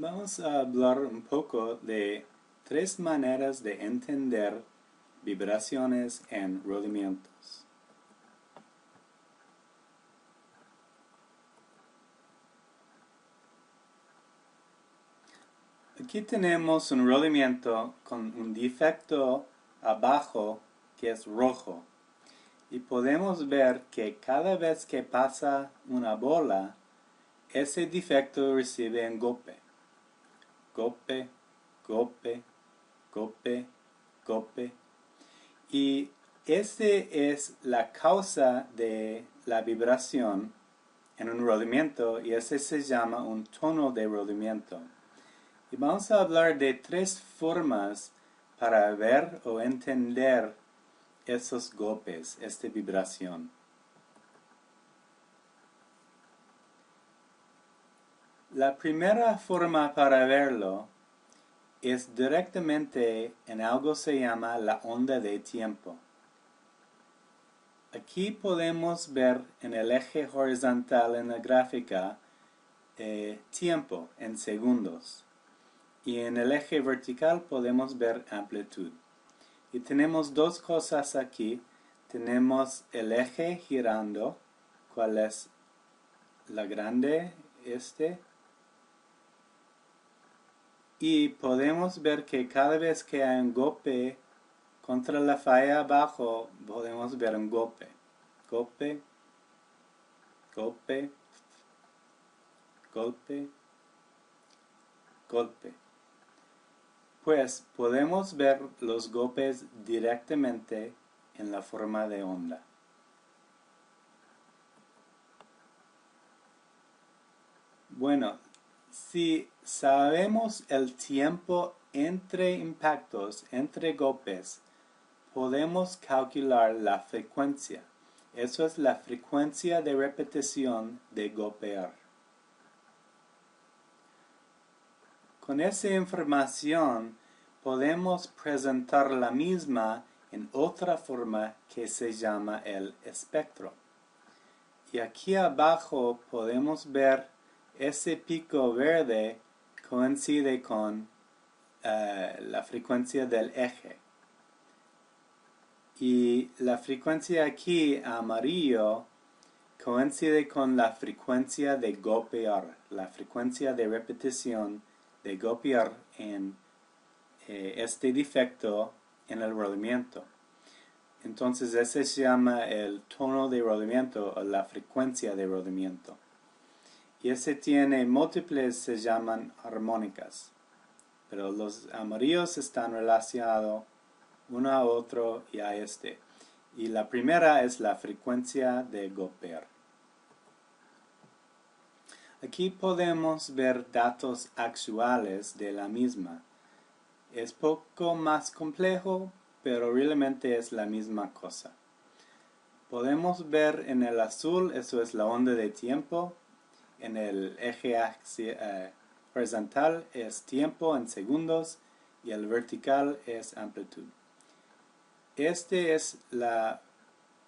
Vamos a hablar un poco de tres maneras de entender vibraciones en rodamientos. Aquí tenemos un rodamiento con un defecto abajo que es rojo. Y podemos ver que cada vez que pasa una bola, ese defecto recibe un golpe. Golpe, golpe, golpe, golpe. Y ese es la causa de la vibración en un rodamiento y ese se llama un tono de rodamiento. Y vamos a hablar de tres formas para ver o entender esos golpes, esta vibración. La primera forma para verlo es directamente en algo que se llama la onda de tiempo. Aquí podemos ver en el eje horizontal en la gráfica tiempo en segundos y en el eje vertical podemos ver amplitud. Y tenemos dos cosas aquí. Tenemos el eje girando, ¿cuál es la grande? Y podemos ver que cada vez que hay un golpe contra la falla abajo, podemos ver un golpe. Golpe, golpe, golpe, golpe. Pues podemos ver los golpes directamente en la forma de onda. Bueno, si sabemos el tiempo entre impactos, entre golpes, podemos calcular la frecuencia. Eso es la frecuencia de repetición de golpear. Con esa información podemos presentar la misma en otra forma que se llama el espectro. Y aquí abajo podemos ver ese pico verde coincide con la frecuencia del eje. Y la frecuencia aquí amarillo coincide con la frecuencia de golpear, la frecuencia de repetición de golpear en este defecto en el rodamiento. Entonces ese se llama el tono de rodamiento o la frecuencia de rodamiento. Y ese tiene múltiples, se llaman armónicas. Pero los amarillos están relacionados uno a otro y a este. Y la primera es la frecuencia de golpear. Aquí podemos ver datos actuales de la misma. Es poco más complejo, pero realmente es la misma cosa. Podemos ver en el azul, eso es la onda de tiempo. En el eje horizontal es tiempo en segundos y el vertical es amplitud. Este es la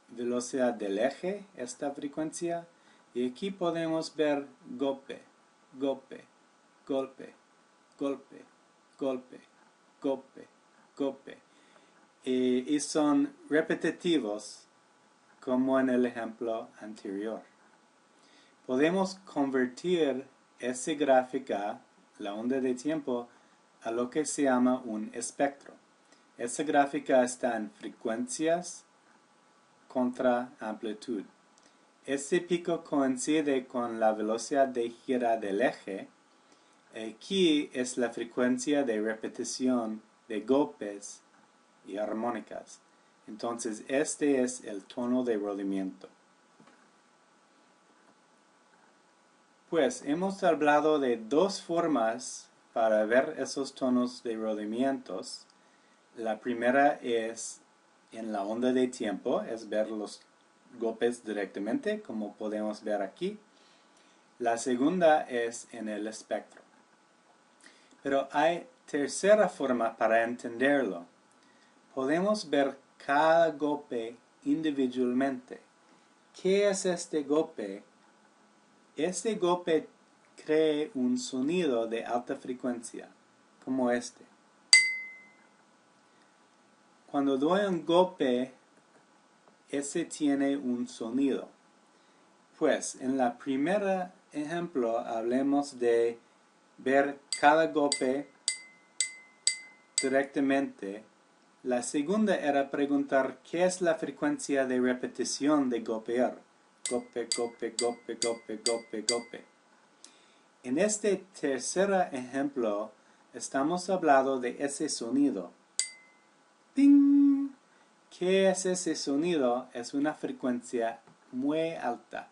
velocidad del eje, esta frecuencia, y aquí podemos ver golpe, golpe, golpe, golpe, golpe, golpe, golpe. Y son repetitivos como en el ejemplo anterior. Podemos convertir esa gráfica, la onda de tiempo, a lo que se llama un espectro. Esa gráfica está en frecuencias contra amplitud. Ese pico coincide con la velocidad de gira del eje. Aquí es la frecuencia de repetición de golpes y armónicas. Entonces este es el tono de rodamiento. Pues hemos hablado de dos formas para ver esos tonos de rodamientos. La primera es en la onda de tiempo, es ver los golpes directamente, como podemos ver aquí. La segunda es en el espectro. Pero hay tercera forma para entenderlo. Podemos ver cada golpe individualmente. ¿Qué es este golpe? Este golpe cree un sonido de alta frecuencia, como este. Cuando doy un golpe, ese tiene un sonido. Pues en la primera ejemplo hablemos de ver cada golpe directamente. La segunda era preguntar qué es la frecuencia de repetición de golpear. Golpe, golpe, golpe, golpe, golpe, golpe. En este tercer ejemplo estamos hablando de ese sonido. ¡Ping! ¿Qué es ese sonido? Es una frecuencia muy alta.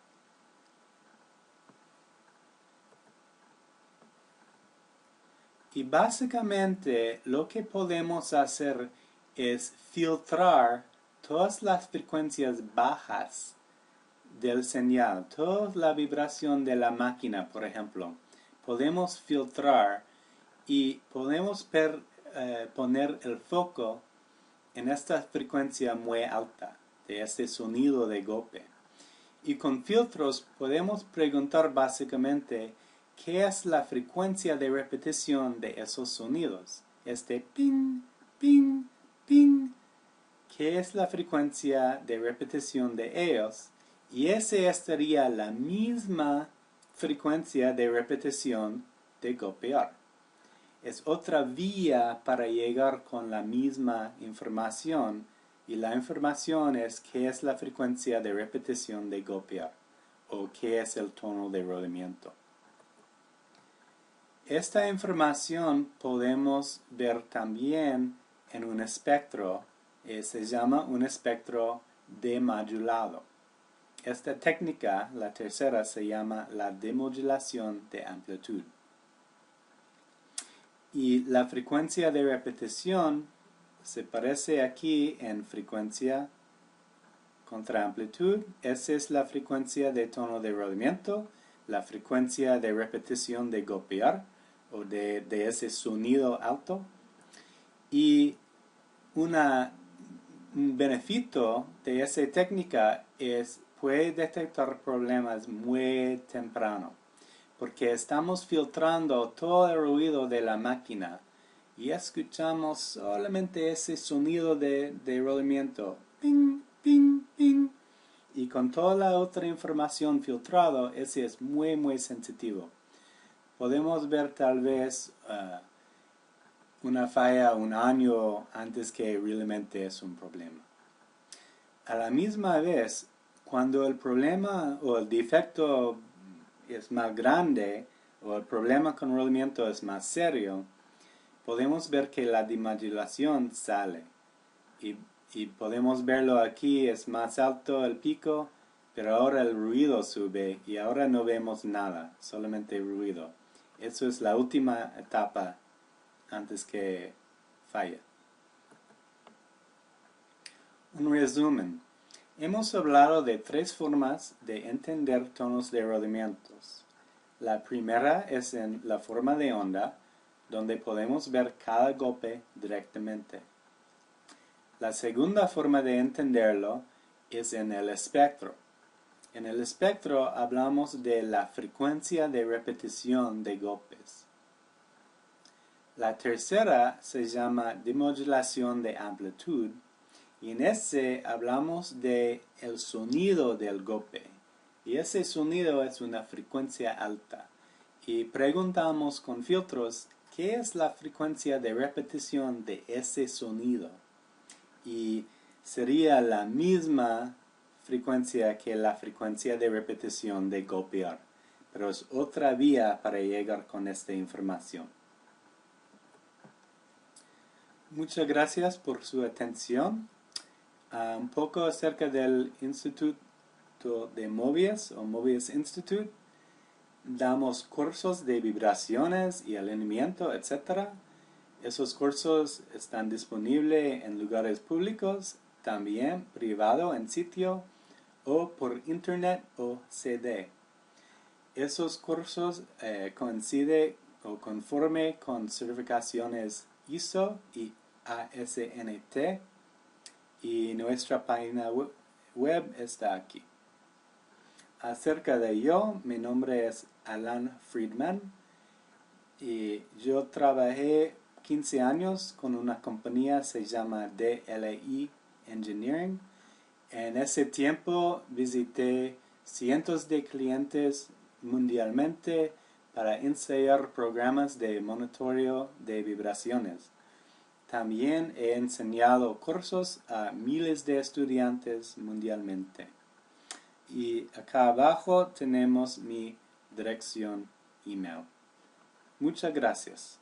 Y básicamente lo que podemos hacer es filtrar todas las frecuencias bajas del señal, toda la vibración de la máquina, por ejemplo. Podemos filtrar y podemos poner el foco en esta frecuencia muy alta de este sonido de golpe. Y con filtros podemos preguntar básicamente qué es la frecuencia de repetición de esos sonidos. Este ping, ping, ping. ¿Qué es la frecuencia de repetición de ellos? Y esa estaría la misma frecuencia de repetición de golpear. Es otra vía para llegar con la misma información, y la información es qué es la frecuencia de repetición de golpear, o qué es el tono de rodamiento. Esta información podemos ver también en un espectro, se llama un espectro demodulado. Esta técnica, la tercera, se llama la demodulación de amplitud. Y la frecuencia de repetición se parece aquí en frecuencia contra amplitud. Esa es la frecuencia de tono de rodamiento, la frecuencia de repetición de golpear o de ese sonido alto. Y un beneficio de esa técnica es puede detectar problemas muy temprano, porque estamos filtrando todo el ruido de la máquina y escuchamos solamente ese sonido de rodamiento, ping, ping, ping, y con toda la otra información filtrada, ese es muy, muy sensitivo. Podemos ver tal vez una falla un año antes que realmente es un problema. A la misma vez, cuando el problema o el defecto es más grande o el problema con rodamiento es más serio, podemos ver que la demodulación sale. Y podemos verlo aquí, es más alto el pico, pero ahora el ruido sube y ahora no vemos nada, solamente ruido. Eso es la última etapa antes que falla. Un resumen. Hemos hablado de tres formas de entender tonos de rodamientos. La primera es en la forma de onda, donde podemos ver cada golpe directamente. La segunda forma de entenderlo es en el espectro. En el espectro hablamos de la frecuencia de repetición de golpes. La tercera se llama demodulación de amplitud, y en ese hablamos de el sonido del golpe. Y ese sonido es una frecuencia alta. Y preguntamos con filtros, ¿qué es la frecuencia de repetición de ese sonido? Y sería la misma frecuencia que la frecuencia de repetición de golpear. Pero es otra vía para llegar con esta información. Muchas gracias por su atención. Un poco acerca del Instituto de Mobius o Mobius Institute. Damos cursos de vibraciones y alineamiento, etc. Esos cursos están disponibles en lugares públicos, también privado en sitio o por internet o CD. Esos cursos coinciden o conforme con certificaciones ISO y ASNT, y nuestra página web está aquí. Acerca de yo, mi nombre es Alan Friedman y yo trabajé 15 años con una compañía se llama DLI Engineering. En ese tiempo visité cientos de clientes mundialmente para ensayar programas de monitoreo de vibraciones. También he enseñado cursos a miles de estudiantes mundialmente. Y acá abajo tenemos mi dirección email. Muchas gracias.